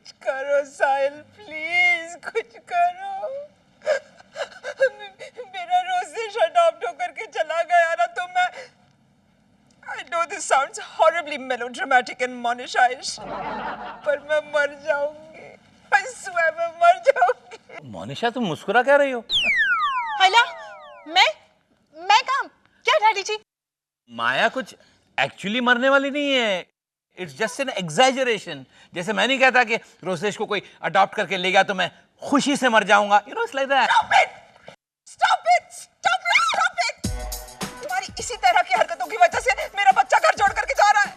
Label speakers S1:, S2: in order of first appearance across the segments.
S1: कुछ करो साहिल, प्लीज कुछ करो। मेरा रोज़ेश अडॉप्ट होकर के चला गया ना तो मैं I know this sounds horribly melodramatic and Monisha-ish, पर मैं मर जाऊंगी। I swear मैं मर जाऊंगी।
S2: मोनिशा तुम मुस्कुरा क्या रही हो?
S3: हला, मैं काम क्या डैडी जी?
S2: माया कुछ एक्चुअली मरने वाली नहीं है। It's just an exaggeration. जैसे मैं नहीं कहता कि रोसेश को कोई अडॉप्ट करके ले गया तो मैं खुशी से मर जाऊंगा। You know it's like that.
S1: Stop it! Stop it! Stop it! Stop it! तुम्हारी इसी तरह की हरकतों की वजह से मेरा बच्चा घर छोड़ करके जा रहा है।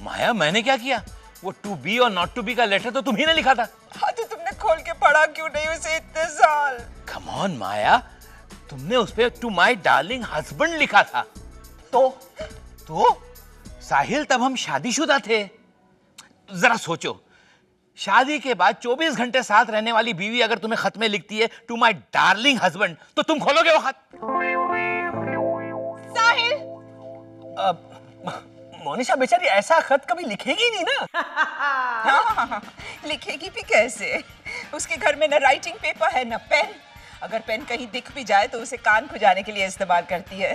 S2: माया मैंने क्या किया? वो टू बी और नॉट टू बी का लेटर तो तुम्ही ने लिखा था।
S1: हाँ तो तुमने खोल के पढ़ा क्यों नहीं उसे इतने साल?
S2: कम ऑन माया, तुमने उस पे टू माय डार्लिंग हस्बैंड लिखा था। तो साहिल तब हम शादीशुदा थे। जरा सोचो, शादी के बाद 24 घंटे साथ रहने वाली बीवी अगर तुम्हें खत में लिखती है टू माय डार्लिंग हस्बैंड, तो तुम खोलोगे वो खत?
S3: साहिल,
S4: मोनिशा बेचारी ऐसा खत कभी लिखेगी नहीं ना।
S1: हाँ, लिखेगी भी कैसे? उसके घर में न राइटिंग पेपर है न पेन। अगर पेन कहीं दिख भी जाए तो उसे कान खुजाने के लिए इस्तेमाल करती है।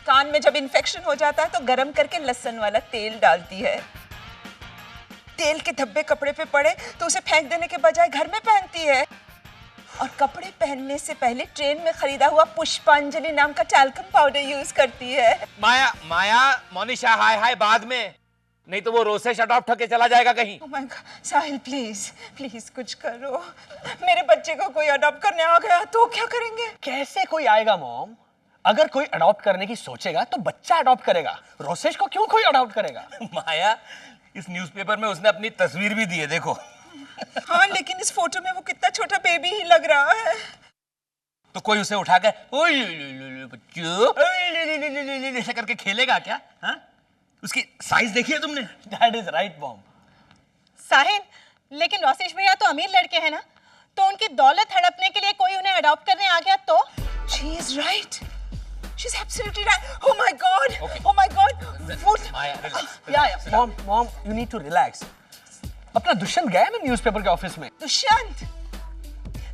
S1: कान में जब इन्फेक्शन हो जाता है तो गरम करके लहसुन वाला तेल डालती है। तेल के धब्बे कपड़े पे पड़े तो उसे फेंक देने के बजाय घर में पहनती है। और कपड़े पहनने से पहले ट्रेन में खरीदा हुआ पुष्पांजलि नाम का टैल्कम पाउडर यूज करती है।
S2: माया मोनिशा हाय बाद में, नहीं तो वो रोसेश अडॉप्ट होके चला जाएगा कहीं।
S1: Oh my God, Sahil please कुछ करो। मेरे बच्चे को कोई अडॉप्ट करने आ गया तो क्या करेंगे?
S4: कैसे कोई आएगा मॉम? अगर कोई अडॉप्ट करने की सोचेगा तो बच्चा अडॉप्ट करेगा। रोसेश को क्यों कोई अडॉप्ट करेगा?
S2: माया, इस न्यूज़पेपर में उसने अपनी तस्वीर भी दी है, देखो।
S1: हाँ लेकिन इस फोटो में वो कितना छोटा बेबी ही लग रहा है।
S2: तो कोई उसे उठाकर बच्चू ऐसा करके खेलेगा क्या? हाँ? उसकी साइज देखी है तुमने?
S4: That is right mom.
S3: Sahil, लेकिन रोसेश भैया तो अमीर लड़के हैं ना, तो उनकी दौलत हड़पने के लिए कोई उन्हें अडॉप्ट करने आ गया तो?
S1: She is right. She's absolutely right. Oh my God. Okay. Oh my God. What?
S4: Yeah mom you need to relax. अपना दुष्यंत गया ना न्यूज़पेपर के ऑफिस में।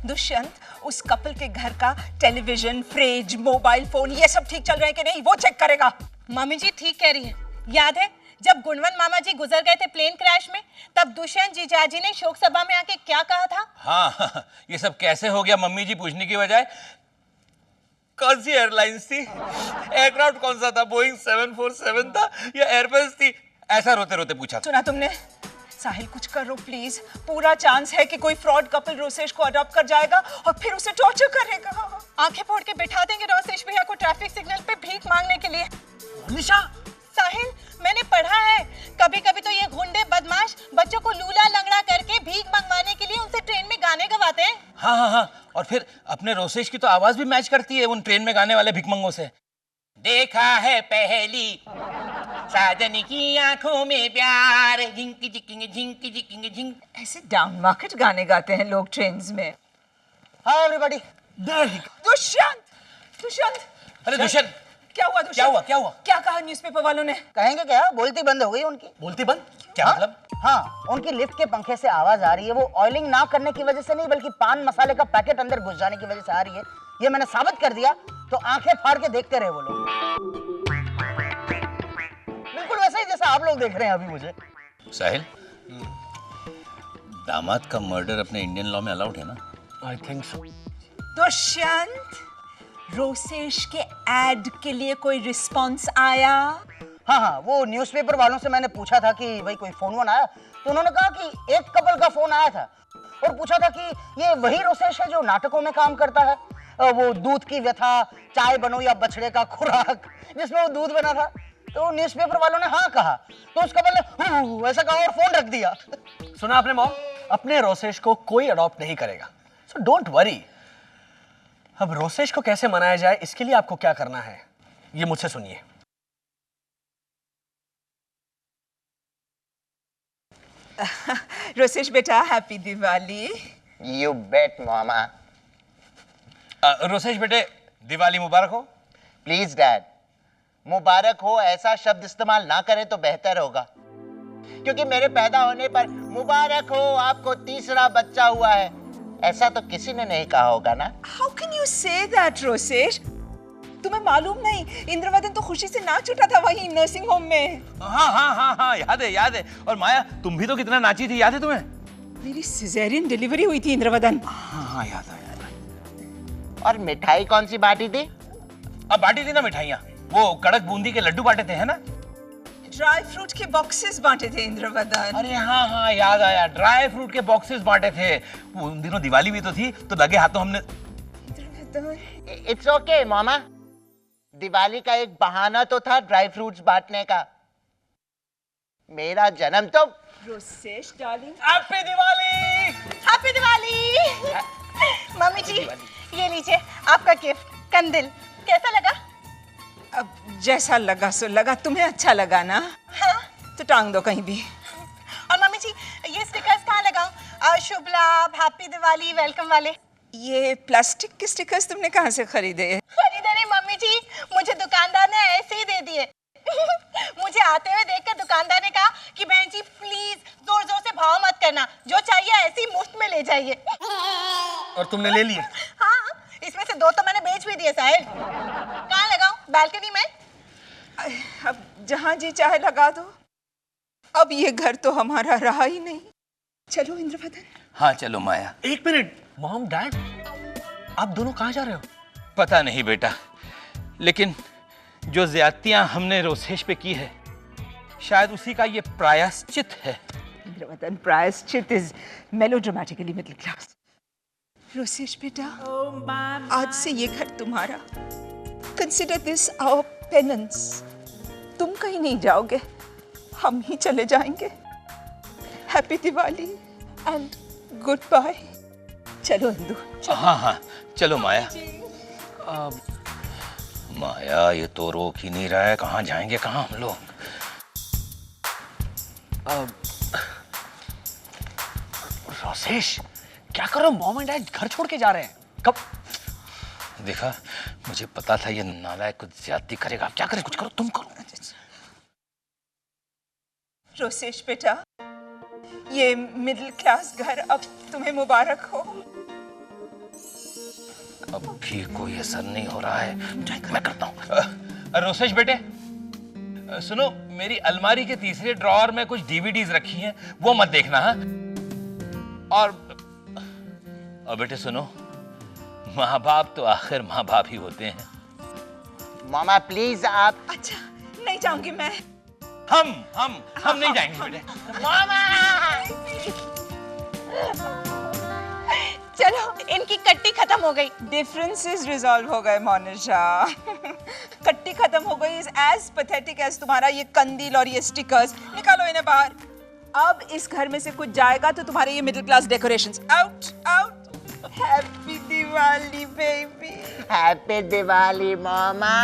S1: दुष्यंत उस कपल के घर का टेलीविजन, फ्रिज, मोबाइल फोन ये सब ठीक चल रहे हैं कि नहीं वो चेक करेगा।
S3: मम्मी जी ठीक कह रही हैं। याद है जब गुणवंत मामा जी गुजर गए थे प्लेन क्रैश में, तब दुष्यंत जीजाजी ने शोक सभा में आके क्या कहा था?
S2: हाँ, ये सब कैसे हो गया मम्मी जी पूछने की बजाय कौन सी एयरलाइंस थी, एयरक्राफ्ट कौन सा था, बोइंग 747 था या एयरबस थी, ऐसा रोते रोते पूछा।
S1: सुना तुमने? साहिल कुछ करो प्लीज। पूरा चांस है कि कोई फ्रॉड कपल रोसेश को अडॉप्ट कर जाएगा और फिर उसे टॉर्चर करेगा।
S3: आंखें फोड़ के बिठा देंगे रोसेश भैया को ट्रैफिक सिग्नल पे भीख मांगने के लिए।
S4: मोनिशा,
S3: साहिल, मैंने पढ़ा है कभी कभी तो ये गुंडे बदमाश बच्चों को लूला लंगड़ा करके भीख मंगवाने के लिए उनसे ट्रेन में गाने गवाते हैं।
S2: हाँ, और फिर अपने रोसेश की तो आवाज भी मैच करती है उन ट्रेन में गाने वाले भिखमंगों से। देखा है पहली साजन की आंखों में प्यार, झिंकी झिंकी झिंकी झिंकी झिंक।
S1: ऐसे डाउन मार्केट गाने गाते हैं लोग ट्रेन्स में।
S4: Hi everybody.
S1: दुष्यंत।
S2: अरे दुष्यंत,
S1: क्या हुआ दुष्यंत?
S2: क्या हुआ?
S1: क्या कहा न्यूज़पेपर वालों ने?
S5: कहेंगे क्या, बोलती बंद हो गई उनकी।
S4: बोलती बंद? क्या
S5: हाँ?
S4: मतलब?
S5: हाँ, उनकी लिफ्ट के पंखे से आवाज आ रही है। वो ऑयलिंग ना करने की वजह से नहीं बल्कि पान मसाले का पैकेट अंदर घुस जाने की वजह से आ रही है। ये मैंने साबित कर दिया तो आंखें फाड़ के देखते रहे वो लोग। बिल्कुल वैसा ही जैसा आप लोग देख रहे हैं अभी मुझे।
S2: साहिल, दामाद का मर्डर अपने इंडियन लॉ में अलाउड है ना?
S4: I think so.
S1: Dushyant, Rosesh के एड के लिए कोई रिस्पॉन्स आया?
S5: हाँ, वो न्यूज़पेपर वालों से मैंने पूछा था कि भाई कोई फोन वोन आया, तो उन्होंने कहा कि एक कपल का फोन आया था और पूछा था कि ये वही रोसेश है जो नाटकों में काम करता है, वो दूध की व्यथा, चाय बनो या बछड़े का खुराक, जिसमें वो दूध बना था। तो न्यूज़पेपर वालों ने हाँ कहा तो उस कपल ने ऐसा कहा और फोन रख दिया।
S4: सुना आपने मॉम? अपने रोसेश को कोई अडॉप्ट नहीं करेगा, सो डोंट वरी। अब रोसेश को कैसे मनाया जाए इसके लिए आपको क्या करना है ये मुझसे सुनिए।
S1: रोसेश बेटा, हैप्पी दिवाली।
S5: यू बेट मामा।
S2: रोसेश बेटे, दिवाली मुबारक हो।
S5: प्लीज डैड, मुबारक हो ऐसा शब्द इस्तेमाल ना करें तो बेहतर होगा। क्योंकि मेरे पैदा होने पर मुबारक हो आपको तीसरा बच्चा हुआ है, ऐसा तो किसी ने नहीं कहा होगा ना।
S1: How can you say that, Rosesh? तुम्हें मालूम नहीं, इंद्रवदन तो खुशी से नाच उठा था वहीं नर्सिंग होम में।
S2: हाँ हाँ हाँ हाँ, याद है याद है। और माया, तुम भी तो कितना नाची थी, याद है तुम्हें?
S1: मेरी सिजेरियन डिलीवरी हुई थी इंद्रवदन।
S2: हाँ हाँ, याद आया।
S5: और मिठाई कौन सी बांटी थी?
S2: अब बांटी थी ना मिठाइयाँ, वो कड़क बूंदी के लड्डू बांटे थे, है ना?
S1: ड्राई फ्रूट के बॉक्सेस बांटे थे इंद्रवदन।
S2: अरे हाँ हाँ, याद आया, ड्राई फ्रूट के बॉक्सेस बांटे थे। वो उन दिनों दिवाली भी तो थी, तो लगे हाथों हमने।
S5: इट्स ओके मामा, दिवाली का एक बहाना तो था ड्राई फ्रूट्स बांटने का। मेरा जन्म तो
S1: Rosesh darling,
S2: happy Diwali.
S3: Happy Diwali. मम्मी जी, ये लीजिए आपका गिफ्ट, कंदिल। कैसा लगा?
S1: अब जैसा लगा सो लगा, तुम्हें अच्छा लगा ना?
S3: हाँ।
S1: तो टांग दो कहीं भी।
S3: और मम्मी जी, ये स्टिकर्स कहाँ लगाऊं? शुभ लाभ, हैप्पी दिवाली, वेलकम वाले।
S1: ये प्लास्टिक के स्टिकर्स तुमने कहाँ से खरीदे?
S3: खरीदे नहीं मम्मी जी, मुझे दुकानदार ने ऐसे ही दे दिए। मुझे आते हुए देखकर दुकानदार ने कहा कि बहन जी प्लीज जोर जोर से भाव मत करना, जो चाहिए ऐसे ही मुफ्त में ले जाइए।
S4: और तुमने ले लिए?
S3: हाँ, इसमें से 2 तो मैंने बेच भी दिए साहिल। कहाँ लगाऊं? बालकनी में?
S1: अब जहाँ जी चाहे लगा दो। अब ये घर तो हमारा रहा ही नहीं। चलो इंद्रवदन।
S2: हाँ चलो माया।
S4: एक मिनट, मॉम डैड, आप दोनों कहाँ जा रहे हो?
S2: पता नहीं बेटा, लेकिन जो ज्यादतियां हमने रोसेश पे की है, शायद उसी का ये प्रायश्चित है।
S1: इंद्रवदन, प्रायश्चित is melodramatically middle class. Rosesh बेटा, आज से ये घर तुम्हारा। Consider this our penance. तुम कहीं नहीं जाओगे, हम ही चले जाएंगे। Happy Diwali and goodbye. चलो इंदु, चलो।
S2: हाँ हाँ चलो माया। माया, ये तो रोक ही नहीं रहा है, कहाँ जाएंगे कहाँ हम लोग?
S4: रोसेश, क्या करो, मॉम एंड डैड घर छोड़ के जा रहे हैं। कब?
S2: देखा, मुझे पता था ये नालायक कुछ ज्यादती करेगा। क्या करे, कुछ करो, तुम करो।
S1: रोसेश बेटा, ये मिडिल क्लास घर अब तुम्हें मुबारक हो।
S2: अब भी कोई असर नहीं हो रहा है, मैं करता हूँ। रोसेश बेटे, सुनो, मेरी अलमारी के तीसरे ड्रॉअर में कुछ डीवीडीज रखी हैं, वो मत देखना। हाँ, और बेटे सुनो, माँ बाप तो आखिर माँ बाप ही होते हैं।
S5: मामा प्लीज आप।
S1: अच्छा, नहीं जाऊंगी मैं।
S2: हम नहीं जाएंगे बेटे।
S3: चलो, इनकी कट्टी खत्म हो गई।
S1: डिफरेंसेस रिजॉल्व हो गए मोनिशा। कट्टी खत्म हो गई इज एज पैथेटिक एज तुम्हारा ये कंदील और ये स्टिकर्स। निकालो इन्हें बाहर। अब इस घर में से कुछ जाएगा तो तुम्हारे ये middle class decorations out out. Happy Diwali baby.
S5: Happy Diwali मामा।